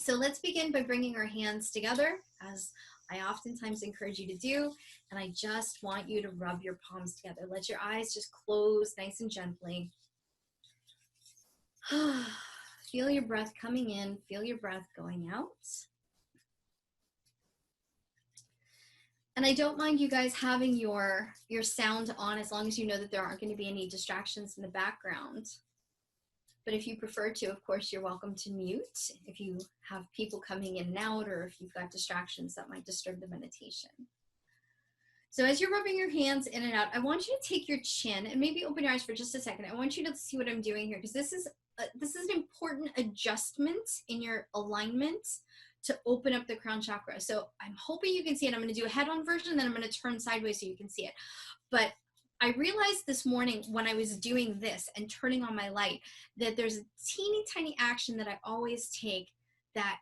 So let's begin by bringing our hands together, as I oftentimes encourage you to do. And I just want you to rub your palms together. Let your eyes just close nice and gently. Feel your breath coming in. Feel your breath going out. And I don't mind you guys having your sound on, as long as you know that there aren't going to be any distractions in the background. But if you prefer to, of course, you're welcome to mute if you have people coming in and out, or if you've got distractions that might disturb the meditation. So as you're rubbing your hands in and out, I want you to take your chin and maybe open your eyes for just a second. I want you to see what I'm doing here, because this is an important adjustment in your alignment to open up the crown chakra. So I'm hoping you can see it. I'm going to do a head-on version, then I'm going to turn sideways so you can see it. But I realized this morning when I was doing this and turning on my light that there's a teeny tiny action that I always take that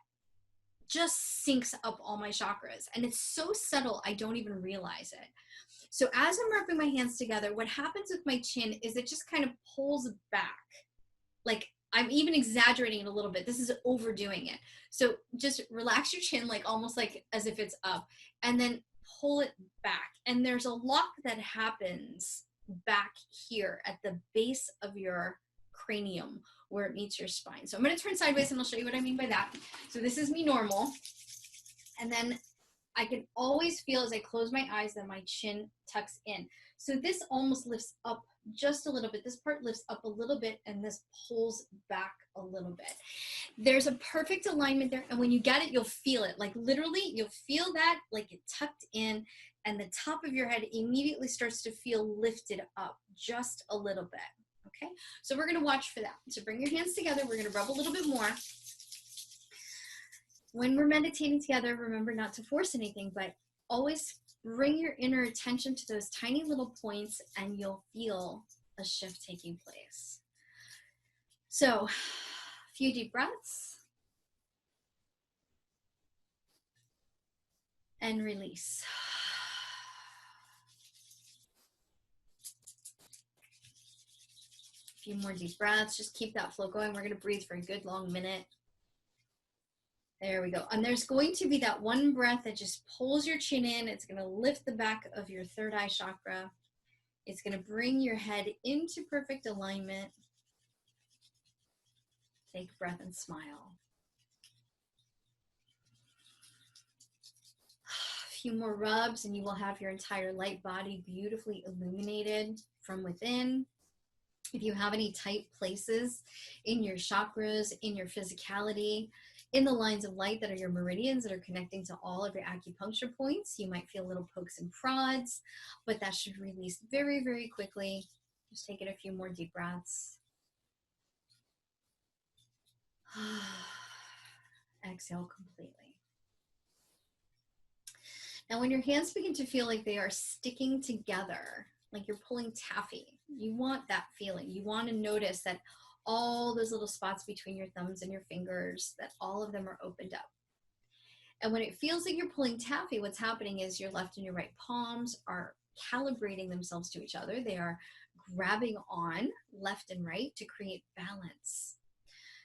just syncs up all my chakras. And it's so subtle, I don't even realize it. So as I'm rubbing my hands together, what happens with my chin is it just kind of pulls back. Like, I'm even exaggerating it a little bit. This is overdoing it. So just relax your chin, like almost like as if it's up, and then pull it back. And there's a lock that happens back here at the base of your cranium where it meets your spine. So I'm going to turn sideways and I'll show you what I mean by that. So this is me normal. And then I can always feel as I close my eyes that my chin tucks in. So this almost lifts up just a little bit. This part lifts up a little bit and this pulls back a little bit. There's a perfect alignment there. And when you get it, you'll feel it. Like literally, you'll feel that like it tucked in, and the top of your head immediately starts to feel lifted up just a little bit. Okay, so we're going to watch for that. So bring your hands together. We're going to rub a little bit more. When we're meditating together, remember not to force anything, but always bring your inner attention to those tiny little points and you'll feel a shift taking place. So, a few deep breaths. And release. A few more deep breaths. Just keep that flow going. We're going to breathe for a good long minute. There we go. And there's going to be that one breath that just pulls your chin in. It's going to lift the back of your third eye chakra. It's going to bring your head into perfect alignment. Take a breath and smile. A few more rubs and you will have your entire light body beautifully illuminated from within. If you have any tight places in your chakras, in your physicality, in the lines of light that are your meridians that are connecting to all of your acupuncture points, you might feel little pokes and prods, but that should release very, very quickly. Just take it a few more deep breaths. Exhale completely. Now, when your hands begin to feel like they are sticking together, like you're pulling taffy, you want that feeling. You want to notice that all those little spots between your thumbs and your fingers, that all of them are opened up. And when it feels like you're pulling taffy, what's happening is your left and your right palms are calibrating themselves to each other. They are grabbing on left and right to create balance.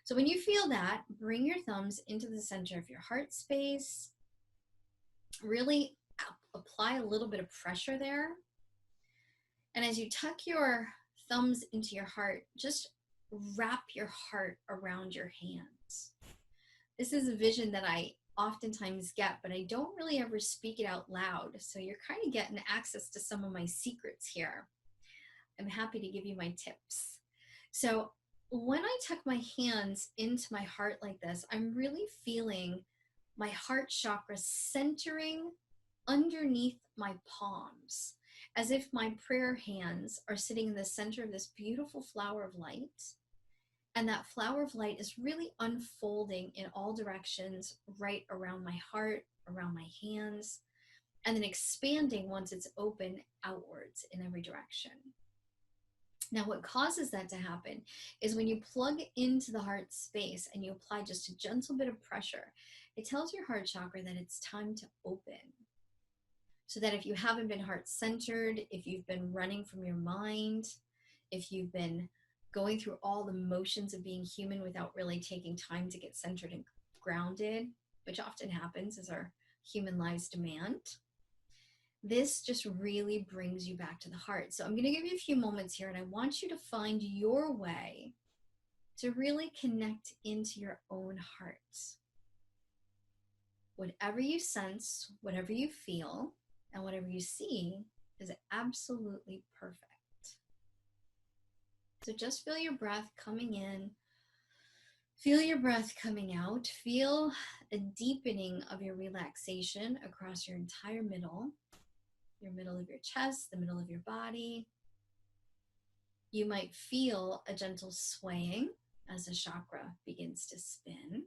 So when you feel that, bring your thumbs into the center of your heart space. Really apply a little bit of pressure there. And as you tuck your thumbs into your heart, just wrap your heart around your hands. This is a vision that I oftentimes get, but I don't really ever speak it out loud. So you're kind of getting access to some of my secrets here. I'm happy to give you my tips. So when I tuck my hands into my heart like this, I'm really feeling my heart chakra centering underneath my palms, as if my prayer hands are sitting in the center of this beautiful flower of light. And that flower of light is really unfolding in all directions, right around my heart, around my hands, and then expanding once it's open outwards in every direction. Now, what causes that to happen is when you plug into the heart space and you apply just a gentle bit of pressure, it tells your heart chakra that it's time to open. So that if you haven't been heart-centered, if you've been running from your mind, if you've been going through all the motions of being human without really taking time to get centered and grounded, which often happens as our human lives demand. This just really brings you back to the heart. So I'm going to give you a few moments here, and I want you to find your way to really connect into your own heart. Whatever you sense, whatever you feel, and whatever you see is absolutely perfect. So just feel your breath coming in, feel your breath coming out, feel a deepening of your relaxation across your entire middle of your chest, the middle of your body. You might feel a gentle swaying as the chakra begins to spin.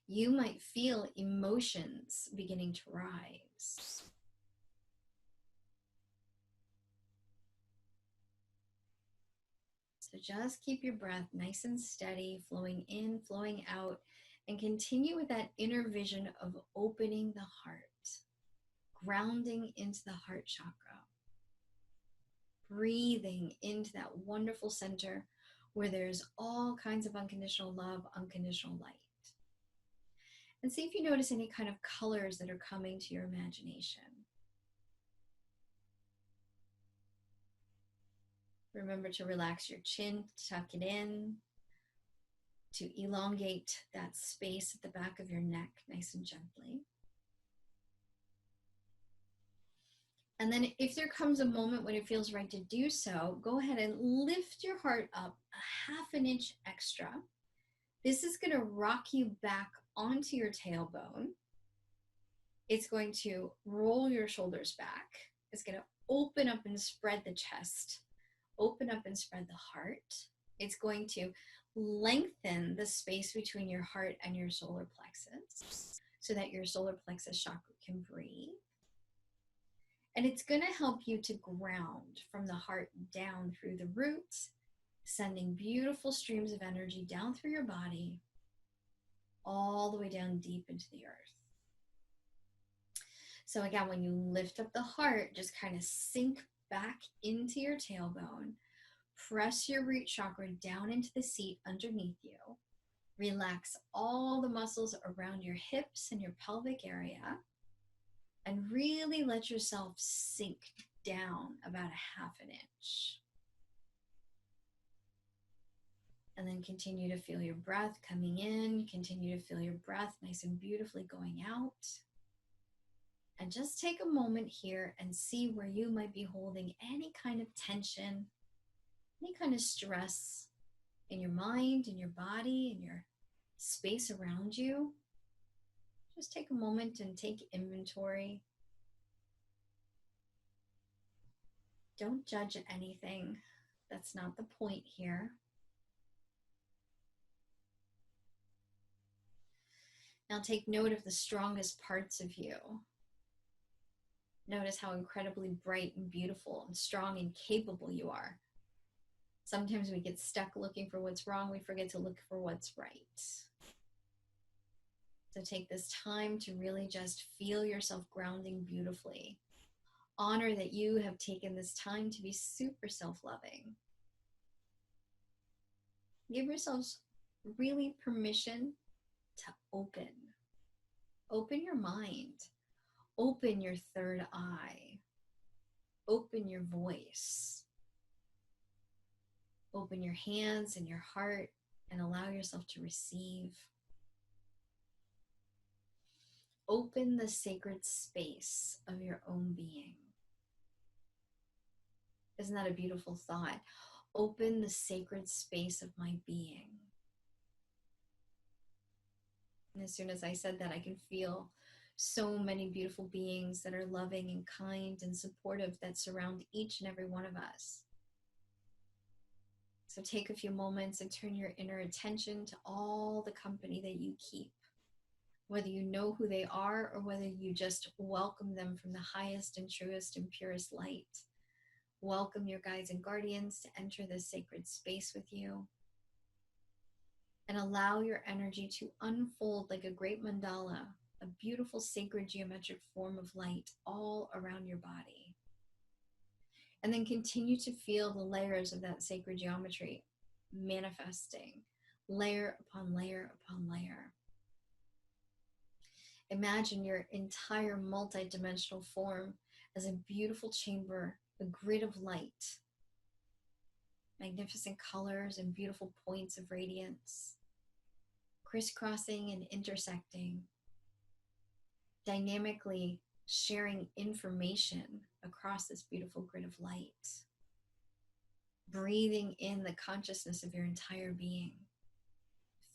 You might feel emotions beginning to rise. So just keep your breath nice and steady, flowing in, flowing out, and continue with that inner vision of opening the heart, grounding into the heart chakra, breathing into that wonderful center where there's all kinds of unconditional love, unconditional light. And see if you notice any kind of colors that are coming to your imagination. Remember to relax your chin, tuck it in, to elongate that space at the back of your neck nice and gently. And then if there comes a moment when it feels right to do so, go ahead and lift your heart up a half an inch extra. This is going to rock you back onto your tailbone. It's going to roll your shoulders back. It's going to open up and spread the chest, open up and spread the heart. It's going to lengthen the space between your heart and your solar plexus so that your solar plexus chakra can breathe. And it's going to help you to ground from the heart down through the roots, sending beautiful streams of energy down through your body, all the way down deep into the earth. So again, when you lift up the heart, just kind of sink back into your tailbone, press your root chakra down into the seat underneath you, relax all the muscles around your hips and your pelvic area, and really let yourself sink down about a half an inch. And then continue to feel your breath coming in, continue to feel your breath nice and beautifully going out. And just take a moment here and see where you might be holding any kind of tension, any kind of stress in your mind, in your body, in your space around you. Just take a moment and take inventory. Don't judge anything. That's not the point here. Now take note of the strongest parts of you. Notice how incredibly bright and beautiful and strong and capable you are. Sometimes we get stuck looking for what's wrong. We forget to look for what's right. So take this time to really just feel yourself grounding beautifully. Honor that you have taken this time to be super self-loving. Give yourselves really permission to open. Open your mind. Open your third eye. Open your voice. Open your hands and your heart and allow yourself to receive. Open the sacred space of your own being. Isn't that a beautiful thought? Open the sacred space of my being. And as soon as I said that, I can feel so many beautiful beings that are loving and kind and supportive that surround each and every one of us. So take a few moments and turn your inner attention to all the company that you keep, whether you know who they are or whether you just welcome them from the highest and truest and purest light. Welcome your guides and guardians to enter this sacred space with you. And allow your energy to unfold like a great mandala, a beautiful sacred geometric form of light all around your body. And then continue to feel the layers of that sacred geometry manifesting layer upon layer upon layer. Imagine your entire multidimensional form as a beautiful chamber, a grid of light, magnificent colors and beautiful points of radiance, crisscrossing and intersecting, dynamically sharing information across this beautiful grid of light, breathing in the consciousness of your entire being,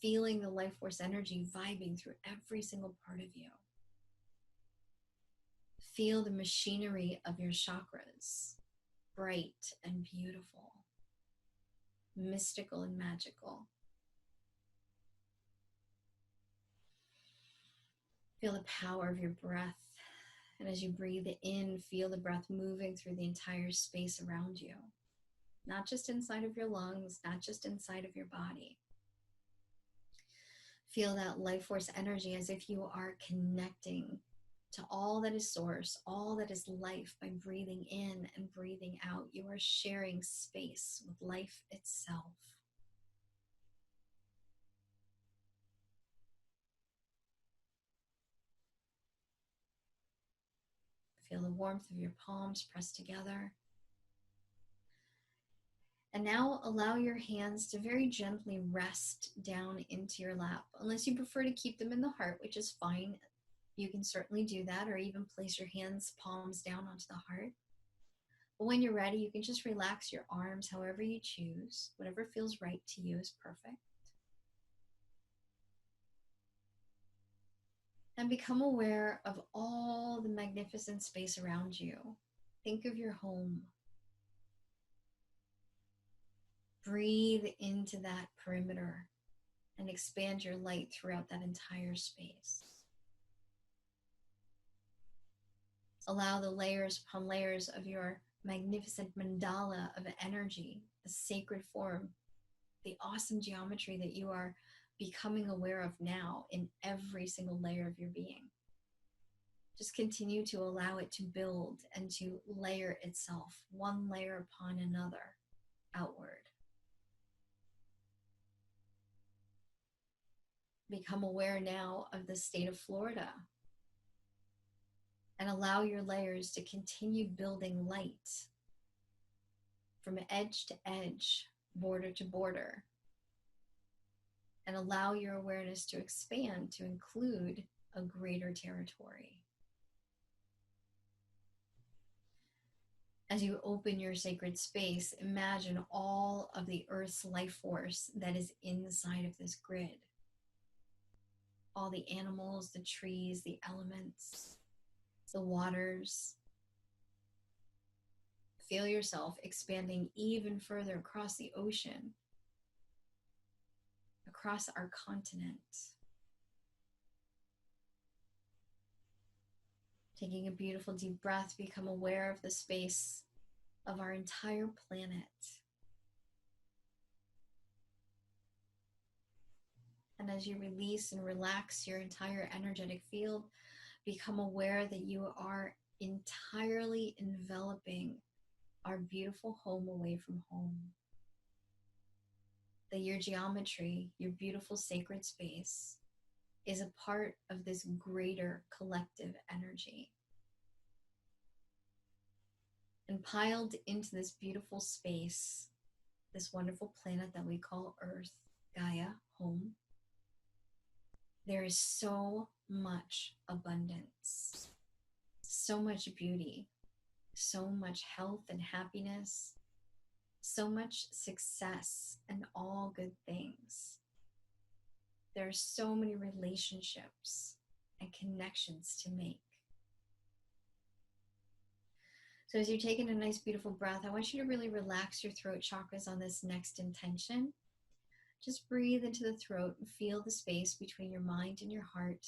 feeling the life force energy vibing through every single part of you. Feel the machinery of your chakras, bright and beautiful, mystical and magical. Feel the power of your breath. And as you breathe in, feel the breath moving through the entire space around you. Not just inside of your lungs, not just inside of your body. Feel that life force energy as if you are connecting to all that is source, all that is life by breathing in and breathing out. You are sharing space with life itself. Feel the warmth of your palms pressed together. And now allow your hands to very gently rest down into your lap. Unless you prefer to keep them in the heart, which is fine. You can certainly do that, or even place your hands, palms down onto the heart. But when you're ready, you can just relax your arms however you choose. Whatever feels right to you is perfect. And become aware of all the magnificent space around you. Think of your home. Breathe into that perimeter and expand your light throughout that entire space. Allow the layers upon layers of your magnificent mandala of energy, the sacred form, the awesome geometry that you are becoming aware of now in every single layer of your being. Just continue to allow it to build and to layer itself, one layer upon another, outward. Become aware now of the state of Florida and allow your layers to continue building light from edge to edge, border to border, and allow your awareness to expand to include a greater territory. As you open your sacred space, imagine all of the Earth's life force that is inside of this grid. All the animals, the trees, the elements, the waters. Feel yourself expanding even further across the ocean, across our continent. Taking a beautiful deep breath, become aware of the space of our entire planet. And as you release and relax your entire energetic field, become aware that you are entirely enveloping our beautiful home away from home. That your geometry, your beautiful sacred space, is a part of this greater collective energy. And piled into this beautiful space, this wonderful planet that we call Earth, Gaia, home, there is so much abundance, so much beauty, so much health and happiness, so much success and all good things. There are so many relationships and connections to make. So as you're taking a nice, beautiful breath, I want you to really relax your throat chakras on this next intention. Just breathe into the throat and feel the space between your mind and your heart,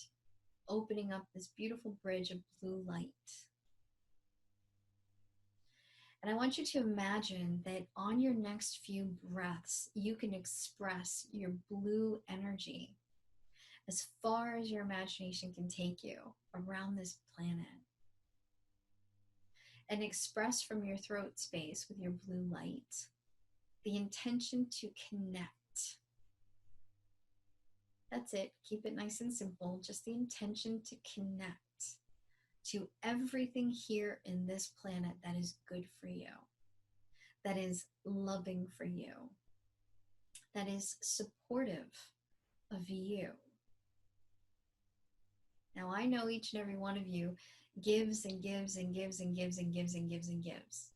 opening up this beautiful bridge of blue light. And I want you to imagine that on your next few breaths, you can express your blue energy as far as your imagination can take you around this planet. And express from your throat space with your blue light the intention to connect That's it. Keep it nice and simple. Just the intention to connect to everything here in this planet that is good for you, that is loving for you, that is supportive of you. Now, I know each and every one of you gives and gives and gives and gives and gives and gives and gives.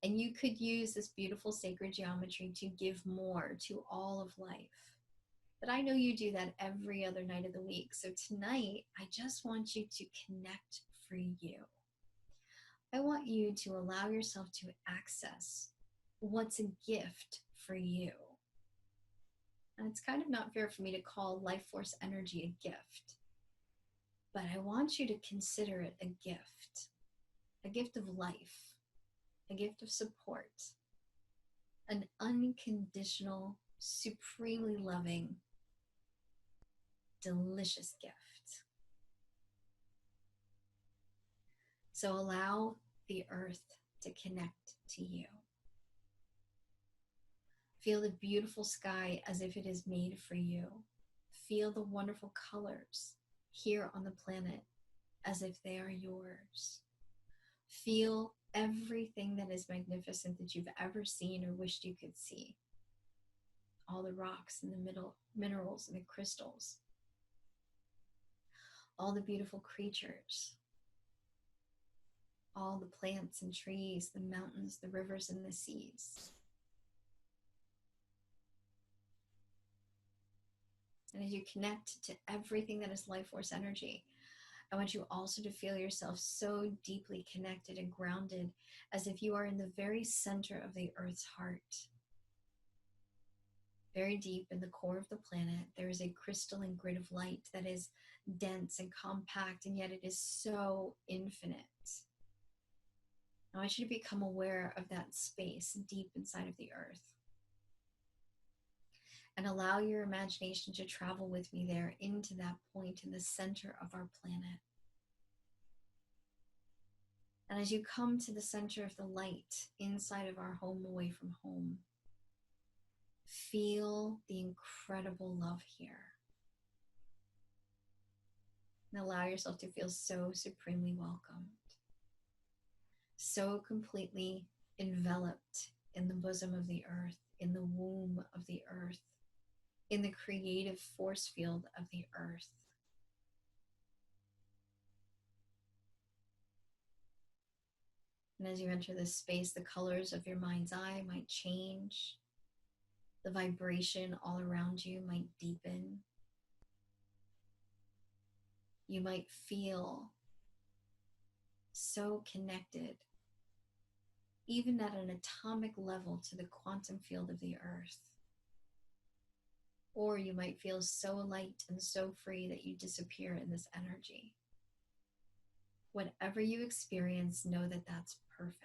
And you could use this beautiful sacred geometry to give more to all of life. But I know you do that every other night of the week. So tonight, I just want you to connect for you. I want you to allow yourself to access what's a gift for you. And it's kind of not fair for me to call life force energy a gift, but I want you to consider it a gift of life, a gift of support, an unconditional, supremely loving, delicious gift. So allow the earth to connect to you. Feel the beautiful sky as if it is made for you. Feel the wonderful colors here on the planet as if they are yours. Feel everything that is magnificent that you've ever seen or wished you could see. All the rocks and the minerals and the crystals. All the beautiful creatures. All the plants and trees, the mountains, the rivers, and the seas. And as you connect to everything that is life force energy, I want you also to feel yourself so deeply connected and grounded as if you are in the very center of the earth's heart. Very deep in the core of the planet, there is a crystalline grid of light that is dense and compact, and yet it is so infinite. I want you to become aware of that space deep inside of the earth. And allow your imagination to travel with me there into that point in the center of our planet. And as you come to the center of the light inside of our home away from home, feel the incredible love here. And allow yourself to feel so supremely welcomed, so completely enveloped in the bosom of the earth, in the womb of the earth, in the creative force field of the earth. And as you enter this space, the colors of your mind's eye might change. The vibration all around you might deepen. You might feel so connected, even at an atomic level, to the quantum field of the earth. Or you might feel so light and so free that you disappear in this energy. Whatever you experience, know that that's perfect.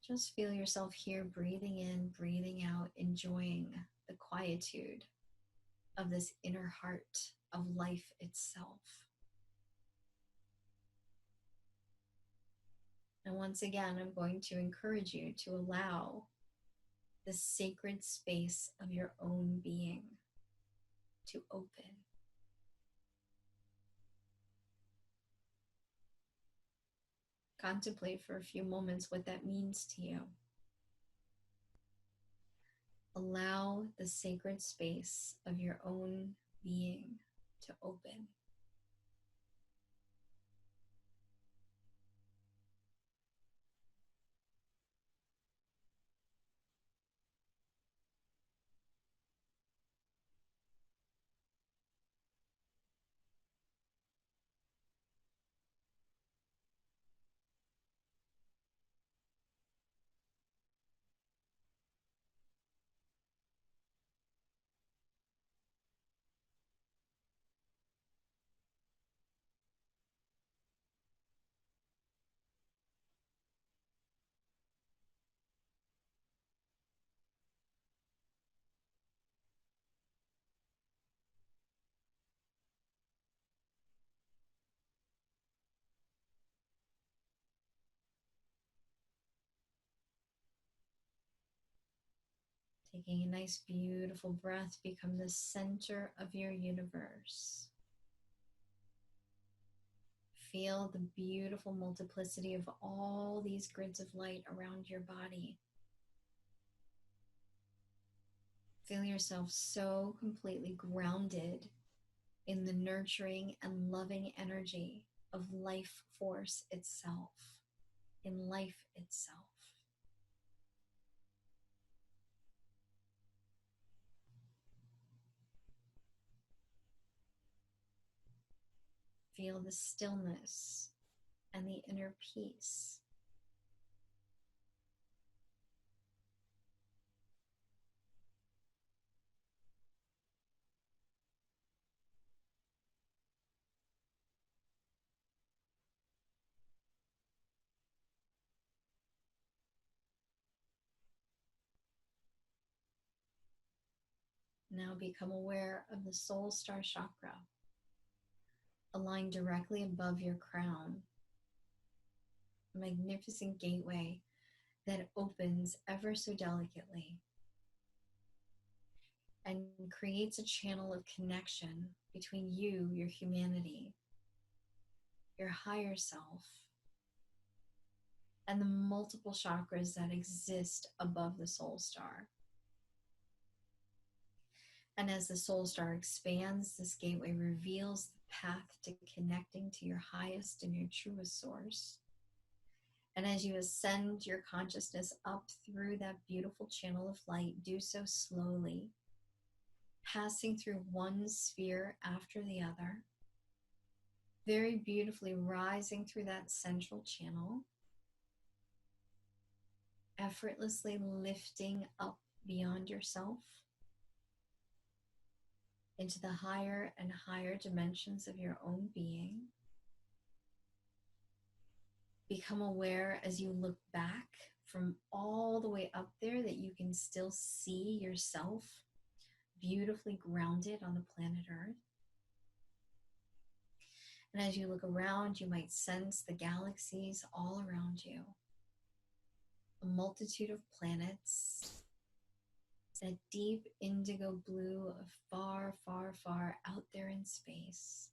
Just feel yourself here, breathing in, breathing out, enjoying the quietude of this inner heart of life itself. And once again, I'm going to encourage you to allow the sacred space of your own being to open. Contemplate for a few moments what that means to you. Allow the sacred space of your own being to open. Taking a nice, beautiful breath, become the center of your universe. Feel the beautiful multiplicity of all these grids of light around your body. Feel yourself so completely grounded in the nurturing and loving energy of life force itself, in life itself. Feel the stillness and the inner peace. Now become aware of the soul star chakra, aligned directly above your crown. A magnificent gateway that opens ever so delicately and creates a channel of connection between you, your humanity, your higher self, and the multiple chakras that exist above the soul star. And as the soul star expands, this gateway reveals the path to connecting to your highest and your truest source. And as you ascend your consciousness up through that beautiful channel of light, do so slowly, passing through one sphere after the other, very beautifully rising through that central channel, effortlessly lifting up beyond yourself into the higher and higher dimensions of your own being. Become aware as you look back from all the way up there that you can still see yourself beautifully grounded on the planet Earth. And as you look around, you might sense the galaxies all around you, a multitude of planets, that deep indigo blue of far, far, far out there in space.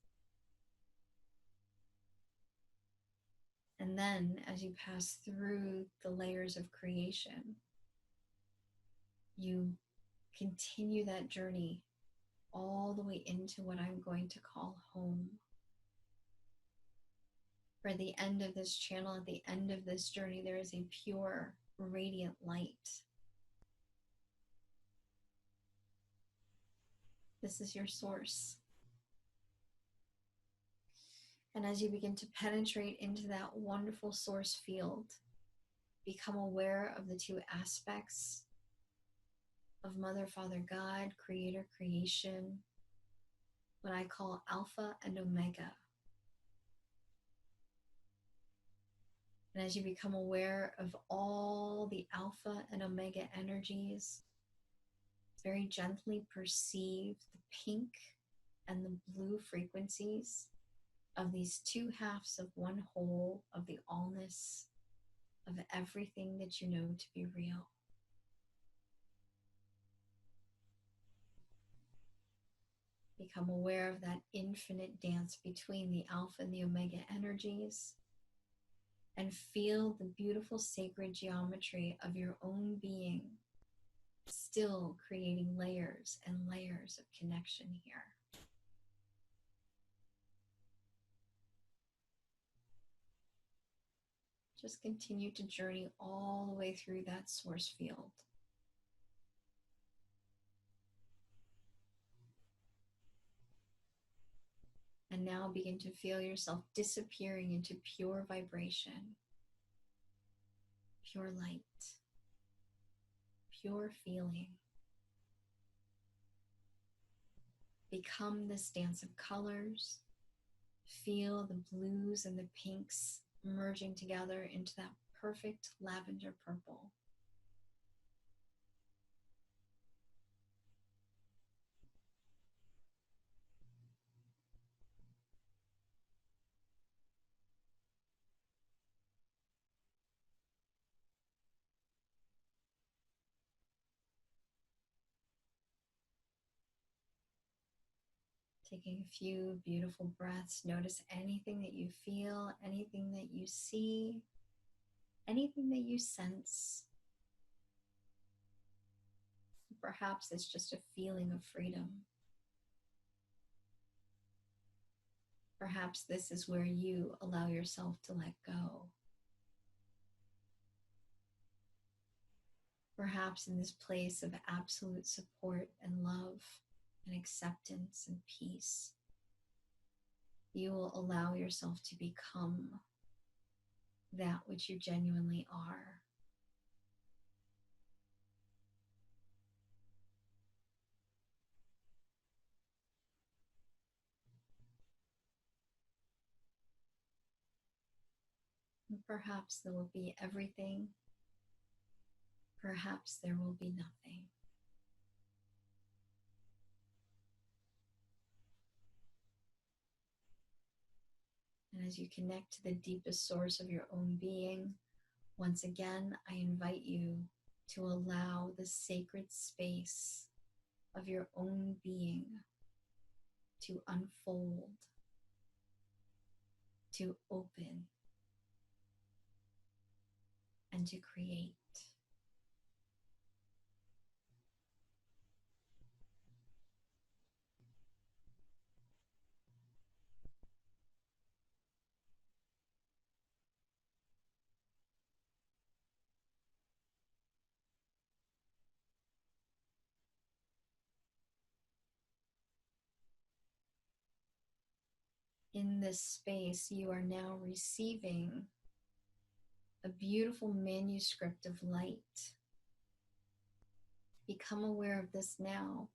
And then as you pass through the layers of creation, you continue that journey all the way into what I'm going to call home. For the end of this channel, at the end of this journey, there is a pure, radiant light. This is your source. And as you begin to penetrate into that wonderful source field, become aware of the two aspects of Mother, Father, God, Creator, Creation, what I call Alpha and Omega. And as you become aware of all the Alpha and Omega energies, very gently perceive the pink and the blue frequencies of these two halves of one whole, of the allness of everything that you know to be real. Become aware of that infinite dance between the Alpha and the Omega energies, and feel the beautiful sacred geometry of your own being, still creating layers and layers of connection here. Just continue to journey all the way through that source field. And now begin to feel yourself disappearing into pure vibration, pure light, pure feeling. Become this dance of colors. Feel the blues and the pinks merging together into that perfect lavender purple. Taking a few beautiful breaths. Notice anything that you feel, anything that you see, anything that you sense. Perhaps it's just a feeling of freedom. Perhaps this is where you allow yourself to let go. Perhaps in this place of absolute support and love and acceptance and peace, you will allow yourself to become that which you genuinely are. And perhaps there will be everything. Perhaps there will be nothing. And as you connect to the deepest source of your own being, once again, I invite you to allow the sacred space of your own being to unfold, to open, and to create. In this space, you are now receiving a beautiful manuscript of light. Become aware of this now.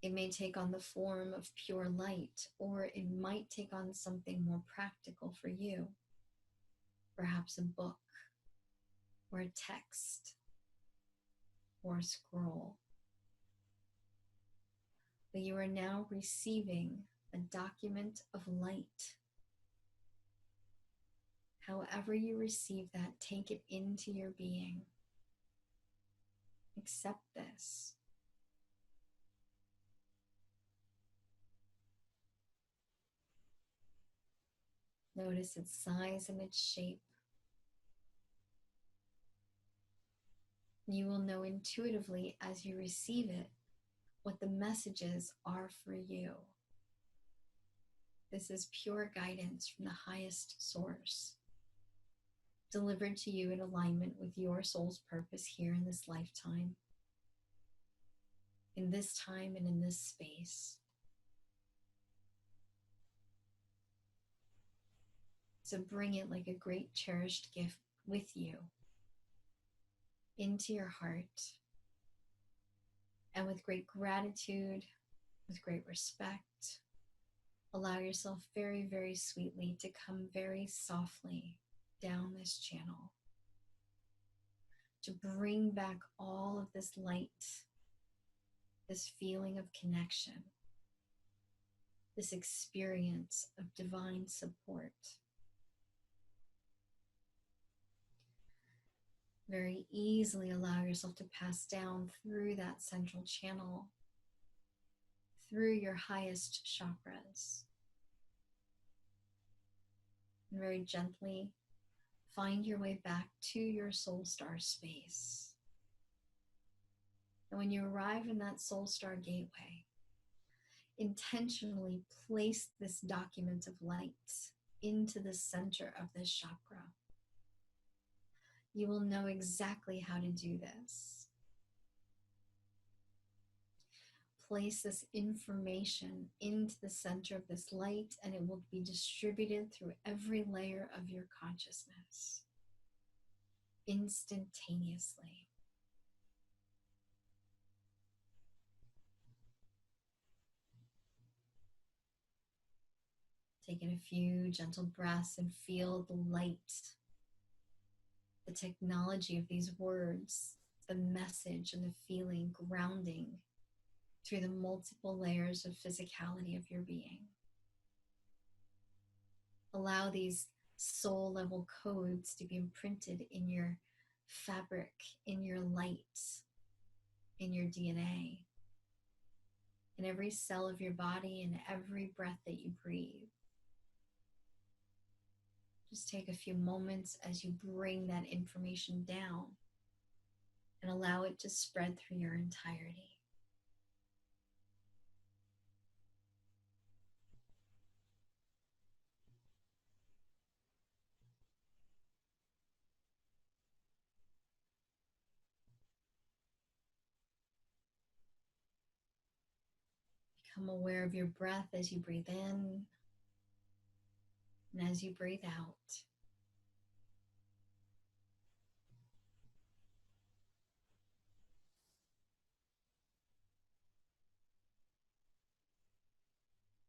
It may take on the form of pure light, or it might take on something more practical for you. Perhaps a book, or a text, or a scroll. But you are now receiving a document of light. However you receive that, take it into your being. Accept this. Notice its size and its shape. You will know intuitively as you receive it what the messages are for you. This is pure guidance from the highest source, delivered to you in alignment with your soul's purpose here in this lifetime, in this time and in this space. So bring it like a great cherished gift with you into your heart, and with great gratitude, with great respect, allow yourself very, very sweetly to come very softly down this channel, to bring back all of this light, this feeling of connection, this experience of divine support. Very easily allow yourself to pass down through that central channel, through your highest chakras. And very gently find your way back to your soul star space. And when you arrive in that soul star gateway, intentionally place this document of light into the center of this chakra. You will know exactly how to do this. Place this information into the center of this light, and it will be distributed through every layer of your consciousness instantaneously. Taking a few gentle breaths and feel the light, the technology of these words, the message and the feeling grounding through the multiple layers of physicality of your being. Allow these soul level codes to be imprinted in your fabric, in your light, in your DNA, in every cell of your body and every breath that you breathe. Just take a few moments as you bring that information down and allow it to spread through your entirety. Become aware of your breath as you breathe in and as you breathe out.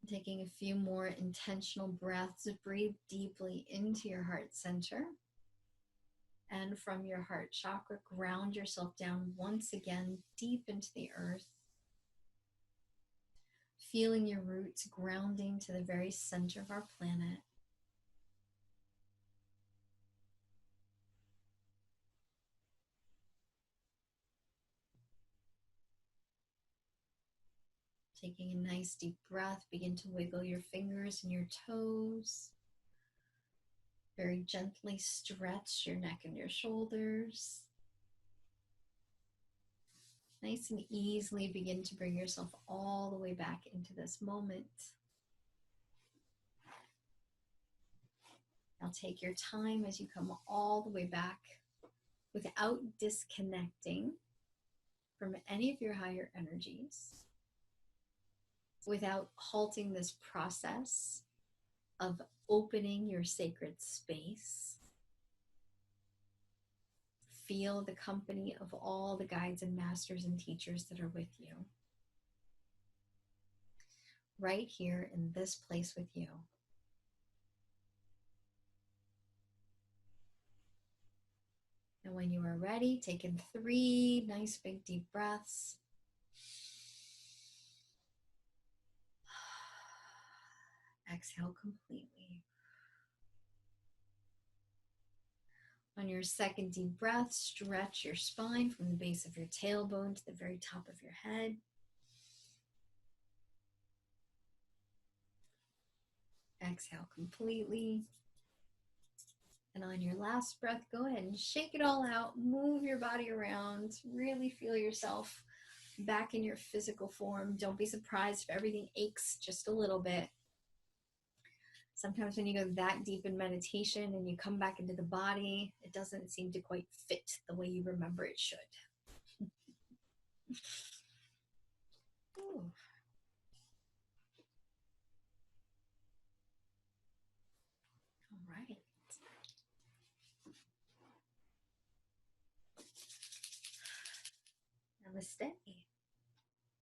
Taking a few more intentional breaths, breathe deeply into your heart center. And from your heart chakra, ground yourself down once again deep into the earth. Feeling your roots grounding to the very center of our planet. Taking a nice deep breath, begin to wiggle your fingers and your toes. Very gently stretch your neck and your shoulders. Nice and easily begin to bring yourself all the way back into this moment. Now take your time as you come all the way back without disconnecting from any of your higher energies, without halting this process of opening your sacred space. Feel the company of all the guides and masters and teachers that are with you. Right here in this place with you. And when you are ready, take in 3 nice big deep breaths. Exhale completely. On your second deep breath, stretch your spine from the base of your tailbone to the very top of your head. Exhale completely. And on your last breath, go ahead and shake it all out. Move your body around. Really feel yourself back in your physical form. Don't be surprised if everything aches just a little bit. Sometimes when you go that deep in meditation and you come back into the body, it doesn't seem to quite fit the way you remember it should. Ooh. All right. Namaste.